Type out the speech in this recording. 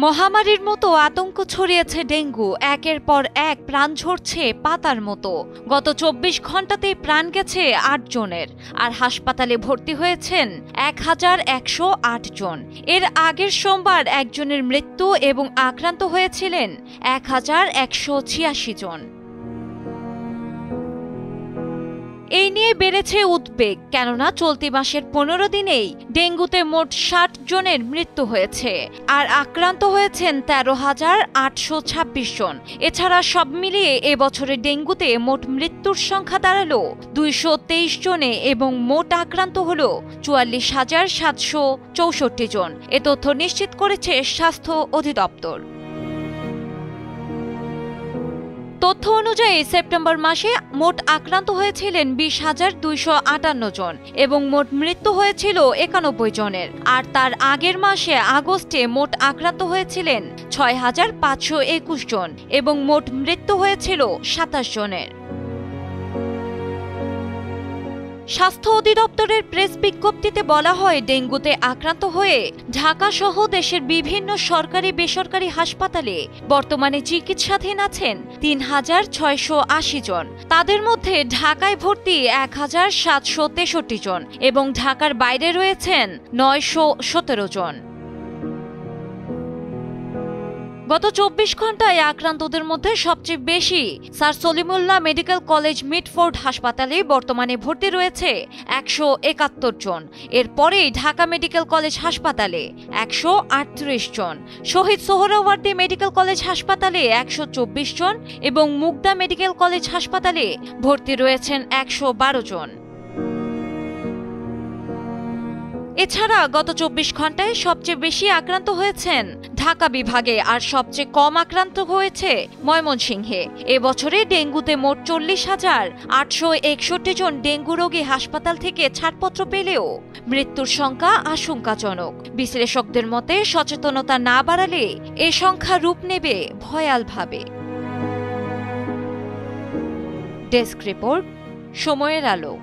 মহামারীর মতো আতঙ্ক ছড়িয়েছে ডেঙ্গু। একের পর এক প্রাণ ঝরছে পাতার মতো। গত ২৪ ঘন্টাতেই প্রাণ গেছে ৮ জনের, আর হাসপাতালে ভর্তি হয়েছেন ১,১০৮ জন। এর আগের সোমবার একজনের মৃত্যু এবং আক্রান্ত হয়েছিলেন ১,১৮৬ জন। এই নিয়ে বেড়েছে উদ্বেগ, কেননা চলতি মাসের ১৫ দিনেই ডেঙ্গুতে মোট ৬০ জনের মৃত্যু হয়েছে, আর আক্রান্ত হয়েছেন ১৩,৮২৬ জন। এছাড়া সব মিলিয়ে এবছরে ডেঙ্গুতে মোট মৃত্যুর সংখ্যা দাঁড়ালো ২২৩ জনে এবং মোট আক্রান্ত হল ৪৪,৭৬৪ জন। এ তথ্য নিশ্চিত করেছে স্বাস্থ্য অধিদপ্তর। তথ্য অনুযায়ী সেপ্টেম্বর মাসে মোট আক্রান্ত হয়েছিলেন ২০,২৫৮ জন এবং মোট মৃত্যু হয়েছিল ৯১ জনের, আর তার আগের মাসে আগস্টে মোট আক্রান্ত হয়েছিলেন ৬,৫২১ জন এবং মোট মৃত্যু হয়েছিল ২৭ জনের। স্বাস্থ্য অধিদপ্তরের প্রেস বিজ্ঞপ্তিতে বলা হয়, ডেঙ্গুতে আক্রান্ত হয়ে ঢাকা সহ দেশের বিভিন্ন সরকারি বেসরকারি হাসপাতালে বর্তমানে চিকিৎসাধীন আছেন ৩,৬৮০ জন। তাদের মধ্যে ঢাকায় ভর্তি ১,৭৬৩ জন এবং ঢাকার বাইরে রয়েছেন ৯১৭ জন। গত ২৪ ঘন্টায় আক্রান্তদের মধ্যে সবচেয়ে বেশি sir Salimullah medical college Mitford হাসপাতালে বর্তমানে ভর্তি রয়েছে ১৭১ জন। এরপরেই ঢাকা মেডিকেল কলেজ হাসপাতালে ১৩৮ জন, শহীদ সোহরাওয়ার্দী মেডিকেল কলেজ হাসপাতালে ১২৪ জন এবং মুগদা মেডিকেল কলেজ হাসপাতালে ভর্তি রয়েছেন ১১২ জন। এছাড়া গত ২৪ ঘন্টায় সবচেয়ে বেশি আক্রান্ত হয়েছেন ঢাকা বিভাগে, আর সবচেয়ে কম আক্রান্ত হয়েছে ময়মনসিংহে। এবছরে ডেঙ্গুতে মোট ৪০,৮৬১ জন ডেঙ্গু রোগী হাসপাতাল থেকে ছাড়পত্র পেলেও মৃত্যুর সংখ্যা আশঙ্কাজনক। বিশ্লেষকদের মতে, সচেতনতা না বাড়ালে এ সংখ্যা রূপ নেবে ভয়ালভাবে। ডেস্ক রিপোর্ট, সময়ের আলো।